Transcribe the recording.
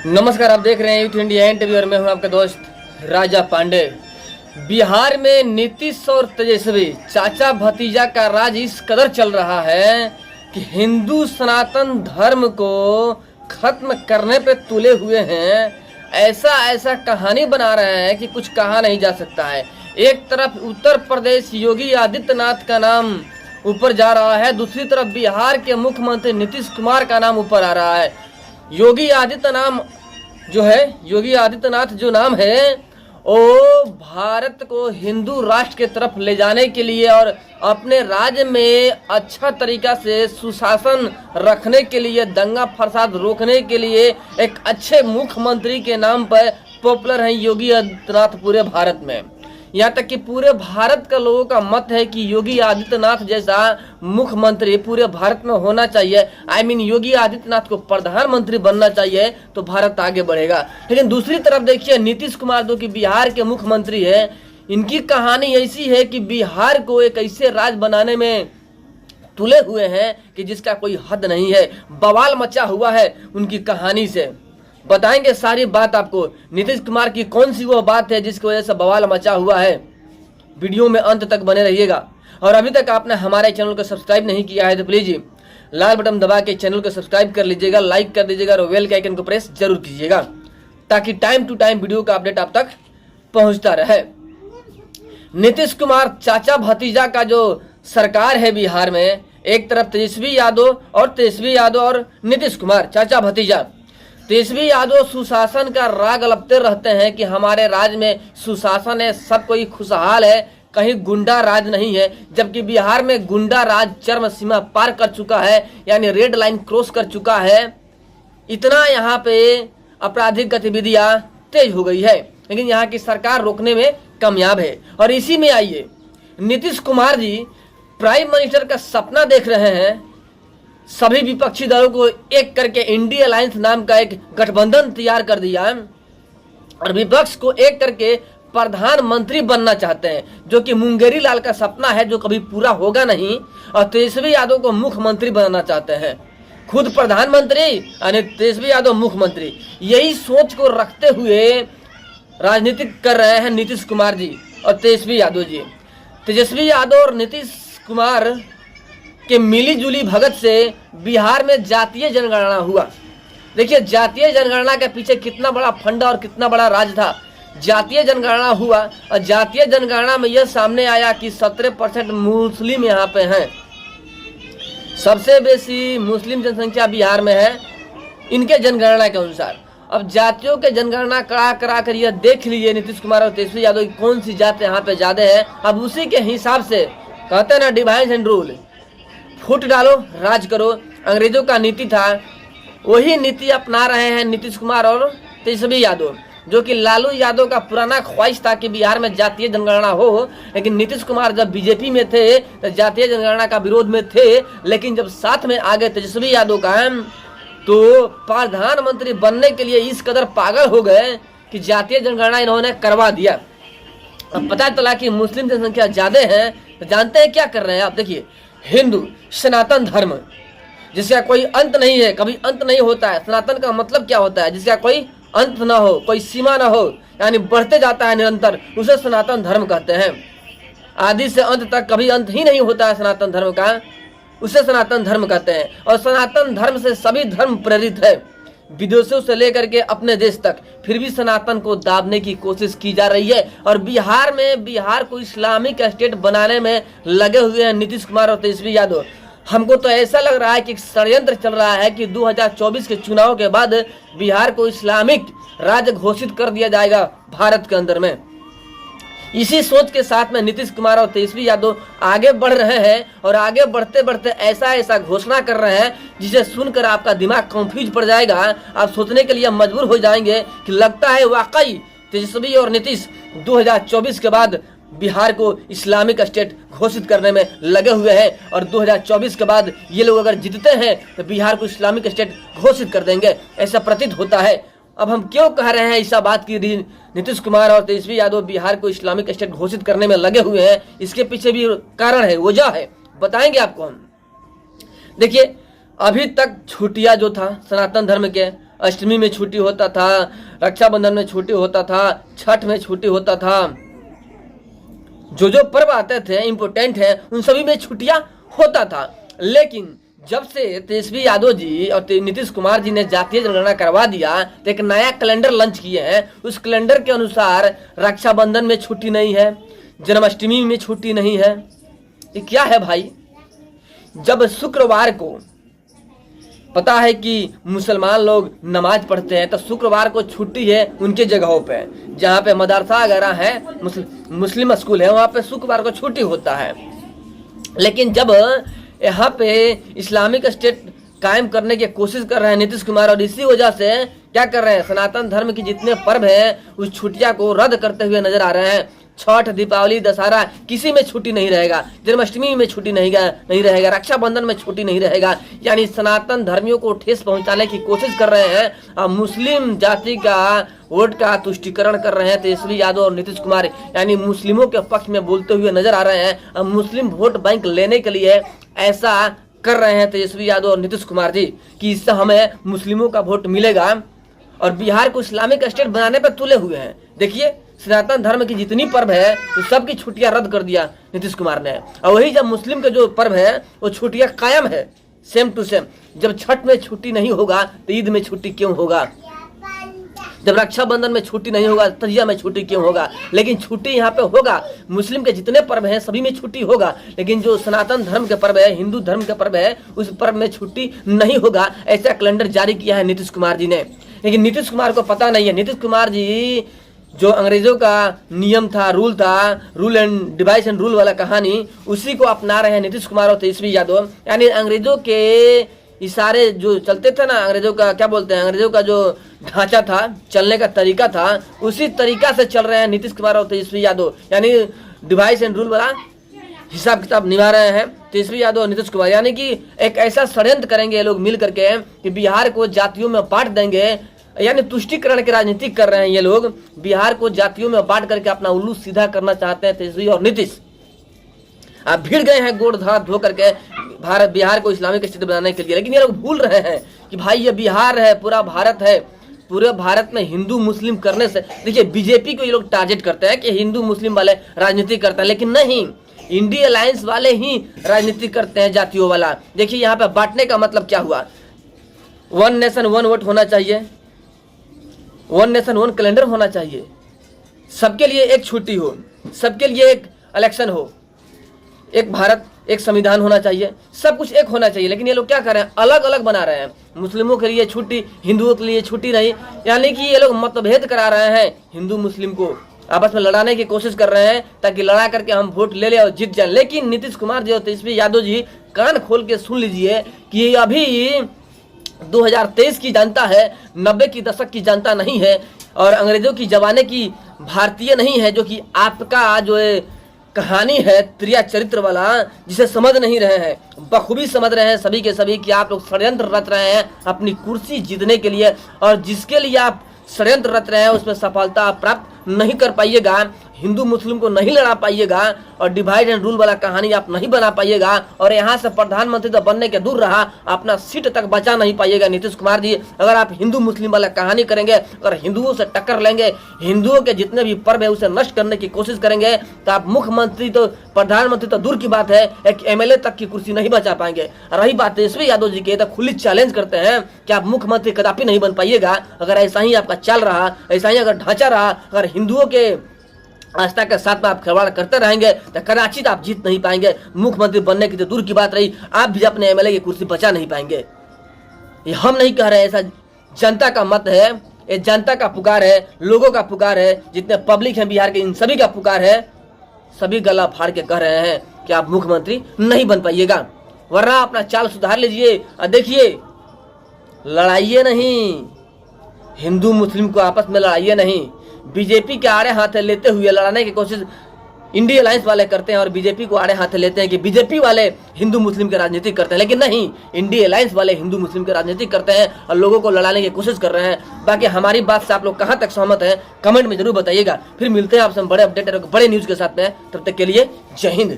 नमस्कार, आप देख रहे हैं यूथ इंडिया इंटरव्यू और मैं हूं आपका दोस्त राजा पांडे। बिहार में नीतीश और तेजस्वी चाचा भतीजा का राज इस कदर चल रहा है कि हिंदू सनातन धर्म को खत्म करने पे तुले हुए हैं। ऐसा कहानी बना रहे हैं कि कुछ कहा नहीं जा सकता है। एक तरफ उत्तर प्रदेश योगी आदित्यनाथ का नाम ऊपर जा रहा है, दूसरी तरफ बिहार के मुख्यमंत्री नीतीश कुमार का नाम ऊपर आ रहा है। योगी आदित्यनाथ जो नाम है वो भारत को हिंदू राष्ट्र के तरफ ले जाने के लिए और अपने राज्य में अच्छा तरीका से सुशासन रखने के लिए, दंगा फसाद रोकने के लिए एक अच्छे मुख्यमंत्री के नाम पर पॉपुलर है योगी आदित्यनाथ पूरे भारत में। यहाँ तक कि पूरे भारत का लोगों का मत है कि योगी आदित्यनाथ जैसा मुख्यमंत्री पूरे भारत में होना चाहिए। योगी आदित्यनाथ को प्रधानमंत्री बनना चाहिए तो भारत आगे बढ़ेगा। लेकिन दूसरी तरफ देखिए नीतीश कुमार जो कि बिहार के मुख्यमंत्री है, इनकी कहानी ऐसी है कि बिहार को एक ऐसे राज्य बनाने में तुले हुए हैं कि जिसका कोई हद नहीं है। बवाल मचा हुआ है उनकी कहानी से। बताएंगे सारी बात आपको, नीतीश कुमार की कौन सी वो बात है जिसकी वजह से बवाल मचा हुआ है। वीडियो में अंत तक बने रहिएगा। और अभी तक आपने हमारे चैनल को सब्सक्राइब नहीं किया है तो प्लीज लाल बटन दबा के चैनल को सब्सक्राइब कर लीजिएगा, लाइक कर दीजिएगा और बेल के आइकन को प्रेस जरूर कीजिएगा ताकि टाइम टू टाइम वीडियो का अपडेट आप तक पहुंचता रहे। नीतीश कुमार चाचा भतीजा का जो सरकार है बिहार में, एक तरफ तेजस्वी यादव और नीतीश कुमार चाचा भतीजा। तेजस्वी यादव सुशासन का राग अलपते रहते हैं कि हमारे राज्य में सुशासन है, सब कोई खुशहाल है, कहीं गुंडा राज नहीं है। जबकि बिहार में गुंडा राज चरम सीमा पार कर चुका है, यानी रेड लाइन क्रॉस कर चुका है। इतना यहाँ पे आपराधिक गतिविधियां तेज हो गई है, लेकिन यहाँ की सरकार रोकने में कामयाब है। और इसी में आइए नीतीश कुमार जी प्राइम मिनिस्टर का सपना देख रहे हैं। सभी विपक्षी दलों को एक करके इंडिया अलायंस नाम का एक गठबंधन तैयार कर दिया और विपक्ष को एक करके प्रधानमंत्री बनना चाहते हैं, जो कि मुंगेरी लाल का सपना है जो कभी पूरा होगा नहीं। और तेजस्वी यादव को मुख्यमंत्री बनाना चाहते हैं, खुद प्रधानमंत्री यानी तेजस्वी यादव मुख्यमंत्री। यही सोच को रखते हुए राजनीति कर रहे हैं नीतीश कुमार जी और तेजस्वी यादव जी। तेजस्वी यादव और नीतीश कुमार कि मिली जुली भगत से बिहार में जातीय जनगणना हुआ। देखिए जातीय जनगणना के पीछे कितना बड़ा फंडा और कितना बड़ा राज था। जातीय जनगणना हुआ और जातीय जनगणना में यह सामने आया कि 17% मुस्लिम यहाँ पे हैं। सबसे बेसी मुस्लिम जनसंख्या बिहार में है इनके जनगणना के अनुसार। अब जातियों के जनगणना करा कर यह देख लीजिए नीतीश कुमार और तेजस्वी यादव की कौन सी जात यहाँ पे ज्यादा है। अब उसी के हिसाब से कहते हैं ना, डिवाइड एंड रूल, फूट डालो राज करो, अंग्रेजों का नीति था। वही नीति अपना रहे हैं नीतीश कुमार और तेजस्वी यादव, जो कि लालू यादव का पुराना ख्वाहिश था कि बिहार में जातीय जनगणना हो। लेकिन नीतीश कुमार जब बीजेपी में थे तो जातीय जनगणना का विरोध में थे, लेकिन जब साथ में आ गए तेजस्वी यादव का तो प्रधानमंत्री बनने के लिए इस कदर पागल हो गए कि जातीय जनगणना इन्होंने करवा दिया। अब पता चला कि मुस्लिम जनसंख्या ज्यादा है तो जानते हैं क्या कर रहे हैं आप। देखिए हिंदू सनातन धर्म जिसका कोई अंत नहीं है, कभी अंत नहीं होता है। सनातन का मतलब क्या होता है? जिसका कोई अंत ना हो, कोई सीमा ना हो, यानी बढ़ते जाता है निरंतर, उसे सनातन धर्म कहते हैं। आदि से अंत तक कभी अंत ही नहीं होता है सनातन धर्म का, उसे सनातन धर्म कहते हैं। और सनातन धर्म से सभी धर्म प्रेरित है, विदेशों से लेकर के अपने देश तक। फिर भी सनातन को दाबने की कोशिश की जा रही है और बिहार को इस्लामिक स्टेट बनाने में लगे हुए हैं नीतीश कुमार और तेजस्वी यादव। हमको तो ऐसा लग रहा है कि षड्यंत्र चल रहा है कि 2024 के चुनाव के बाद बिहार को इस्लामिक राज्य घोषित कर दिया जाएगा भारत के अंदर में। इसी सोच के साथ में नीतीश कुमार और तेजस्वी यादव आगे बढ़ रहे हैं और आगे बढ़ते बढ़ते ऐसा घोषणा कर रहे हैं जिसे सुनकर आपका दिमाग कंफ्यूज पड़ जाएगा। आप सोचने के लिए मजबूर हो जाएंगे कि लगता है वाकई तेजस्वी और नीतीश 2024 के बाद बिहार को इस्लामिक स्टेट घोषित करने में लगे हुए हैं और 2024 के बाद ये लोग अगर जीतते हैं तो बिहार को इस्लामिक स्टेट घोषित कर देंगे, ऐसा प्रतीत होता है। अब हम क्यों कह रहे हैं ऐसा बात की नीतीश कुमार और तेजस्वी यादव बिहार को इस्लामिक स्टेट घोषित करने में लगे हुए हैं? इसके पीछे भी कारण है, वजह है, बताएंगे आपको हम। देखिए अभी तक छुटिया जो था सनातन धर्म के, अष्टमी में छुट्टी होता था, रक्षाबंधन में छुट्टी होता था, छठ में छुट्टी होता था, जो जो पर्व आते थे इम्पोर्टेंट है उन सभी में छुट्टियां होता था। लेकिन जब से तेजस्वी यादव जी और नीतीश कुमार जी ने जातीय जनगणना करवा दिया तो एक नया कैलेंडर लॉन्च किए हैं। उस कैलेंडर के अनुसार रक्षाबंधन में छुट्टी नहीं है, जन्माष्टमी में छुट्टी नहीं है। ये क्या है भाई? जब शुक्रवार को पता है कि मुसलमान लोग नमाज पढ़ते हैं तो शुक्रवार को छुट्टी है उनके जगहों पे, जहाँ पे मदरसा वगैरह है, मुस्लिम स्कूल है, वहाँ पे शुक्रवार को छुट्टी होता है। लेकिन जब यहाँ पे इस्लामिक स्टेट कायम करने की कोशिश कर रहे हैं नीतीश कुमार, और इसी वजह से क्या कर रहे हैं, सनातन धर्म की जितने पर्व हैं उस छुट्टियां को रद्द करते हुए नजर आ रहे हैं। छठ, दीपावली, दशहरा किसी में छुट्टी नहीं रहेगा, जन्माष्टमी में छुट्टी नहीं रहेगा, रक्षाबंधन में छुट्टी नहीं रहेगा। यानी सनातन धर्मियों को ठेस पहुंचाने की कोशिश कर रहे हैं और मुस्लिम जाति का वोट का तुष्टीकरण कर रहे हैं तेजस्वी यादव और नीतीश कुमार, यानी मुस्लिमों के पक्ष में बोलते हुए नजर आ रहे हैं। और मुस्लिम वोट बैंक लेने के लिए ऐसा कर रहे हैं तेजस्वी यादव और नीतीश कुमार जी कि इससे हमें मुस्लिमों का वोट मिलेगा, और बिहार को इस्लामिक स्टेट बनाने पर तुले हुए हैं। देखिए, सनातन धर्म की जितनी पर्व है तो सबकी छुट्टियां रद्द कर दिया नीतीश कुमार ने, और वही जब मुस्लिम के जो पर्व है वो छुट्टियां कायम है सेम टू सेम। जब छठ में छुट्टी नहीं होगा तो ईद में छुट्टी क्यों होगा? जब रक्षाबंधन में छुट्टी नहीं होगा तजिया में छुट्टी क्यों होगा? लेकिन छुट्टी यहाँ पे होगा। मुस्लिम के जितने पर्व हैं सभी में छुट्टी होगा, लेकिन जो सनातन धर्म के पर्व है, हिंदू धर्म के पर्व है, उस पर्व में छुट्टी नहीं होगा। ऐसा कैलेंडर जारी किया है नीतीश कुमार जी ने। लेकिन नीतीश कुमार को पता नहीं है। नीतीश कुमार जी जो अंग्रेजों का नियम था, rule and device and rule वाला कहानी, उसी को अपना रहे हैं नीतीश कुमार और तेजस्वी यादव। यानी अंग्रेजों के इशारे जो चलते थे ना, अंग्रेजों का क्या बोलते हैं, अंग्रेजों का जो ढांचा था, चलने का तरीका था, उसी तरीका से चल रहे हैं नीतीश कुमार और तेजस्वी यादव। यानी डिवाइस एंड रूल वाला हिसाब किताब निभा रहे हैं तेजस्वी यादव और नीतीश कुमार। यानी कि एक ऐसा षड्यंत्र करेंगे ये लोग मिल करके कि बिहार को जातियों में बांट देंगे। यानी तुष्टीकरण की राजनीति कर रहे हैं ये लोग, बिहार को जातियों में बांट करके अपना उल्लू सीधा करना चाहते हैं तेजस्वी और नीतीश। आप भीड़ गए हैं गोड़ धाड़ धो करके बिहार को इस्लामिक स्टेट बनाने के लिए, लेकिन ये लोग भूल रहे हैं कि भाई ये बिहार है, पूरा भारत है। पूरे भारत में हिंदू मुस्लिम करने से, देखिए बीजेपी को ये लोग टारगेट करते हैं कि हिंदू मुस्लिम वाले राजनीति करते हैं, लेकिन नहीं, इंडिया अलायंस वाले ही राजनीति करते हैं जातियों वाला। देखिए यहाँ पे बांटने का मतलब क्या हुआ, वन नेशन वन वोट होना चाहिए, वन नेशन वन कैलेंडर होना चाहिए, सबके लिए एक छुट्टी हो, सबके लिए एक इलेक्शन हो, एक भारत एक संविधान होना चाहिए, सब कुछ एक होना चाहिए। लेकिन ये लोग क्या कर रहे हैं, अलग अलग बना रहे हैं। मुस्लिमों के लिए छुट्टी, हिंदुओं के लिए छुट्टी नहीं। यानी कि ये लोग मतभेद करा रहे हैं, हिंदू मुस्लिम को आपस में लड़ाने की कोशिश कर रहे हैं ताकि लड़ा करके हम वोट ले ले और जीत जाए। लेकिन नीतीश कुमार जी और तेजस्वी यादव जी कान खोल के सुन लीजिए कि अभी 2023 की जनता है, 90 की दशक की जनता नहीं है, और अंग्रेजों की जमाने की भारतीय नहीं है, जो कि आपका जो कहानी है त्रिया चरित्र वाला, जिसे समझ नहीं रहे हैं, बखूबी समझ रहे हैं सभी के सभी कि आप लोग षड्यंत्र रच रहे हैं अपनी कुर्सी जीतने के लिए, और जिसके लिए आप षड्यंत्र रच रहे हैं उसमें सफलता प्राप्त नहीं कर पाइएगा। हिंदू मुस्लिम को नहीं लड़ा पाइएगा और डिवाइड एंड रूल वाला कहानी आप नहीं बना पाइएगा, और यहाँ से प्रधानमंत्री तो बनने के दूर रहा, अपना सीट तक बचा नहीं पाइएगा नीतीश कुमार जी। अगर आप हिंदू मुस्लिम वाला कहानी करेंगे, अगर हिंदुओं से टक्कर लेंगे, हिंदुओं के जितने भी पर्व है उसे नष्ट करने की कोशिश करेंगे, तो आप मुख्यमंत्री तो प्रधानमंत्री तो दूर की बात है, एक MLA तक की कुर्सी नहीं बचा पाएंगे। रही बात तेजस्वी यादव जी की, तो खुली चैलेंज करते हैं कि आप मुख्यमंत्री कदापि नहीं बन पाइएगा। अगर ऐसा ही आपका चल रहा, ऐसा ही अगर ढांचा रहा, अगर हिंदुओं के आस्था के साथ में आप खिलवाड़ करते रहेंगे तो कदाचित आप जीत नहीं पाएंगे। मुख्यमंत्री बनने की तो दूर की बात रही, आप भी अपने MLA की कुर्सी बचा नहीं पाएंगे। ये हम नहीं कह रहे, ऐसा जनता का मत है, ये जनता का पुकार है, लोगों का पुकार है, जितने पब्लिक हैं बिहार के इन सभी का पुकार है। सभी गला फाड़ के कह रहे हैं कि आप मुख्यमंत्री नहीं बन पाइएगा, वरना अपना चाल सुधार लीजिए। और देखिए, लड़ाइए नहीं, हिंदू मुस्लिम को आपस में लड़ाइए नहीं। बीजेपी के आड़े हाथे लेते हुए लड़ाने की कोशिश इंडिया अलायंस वाले करते हैं, और बीजेपी को आड़े हाथे लेते हैं कि बीजेपी वाले हिंदू मुस्लिम की राजनीति करते हैं, लेकिन नहीं, इंडिया अलायंस वाले हिंदू मुस्लिम की राजनीति करते हैं और लोगों को लड़ाने की कोशिश कर रहे हैं। बाकी हमारी बात से आप लोग कहां तक सहमत हैं, कमेंट में जरूर बताइएगा। फिर मिलते हैं आपसे बड़े अपडेट और बड़े न्यूज के साथ में, तब तक के लिए जय हिंद।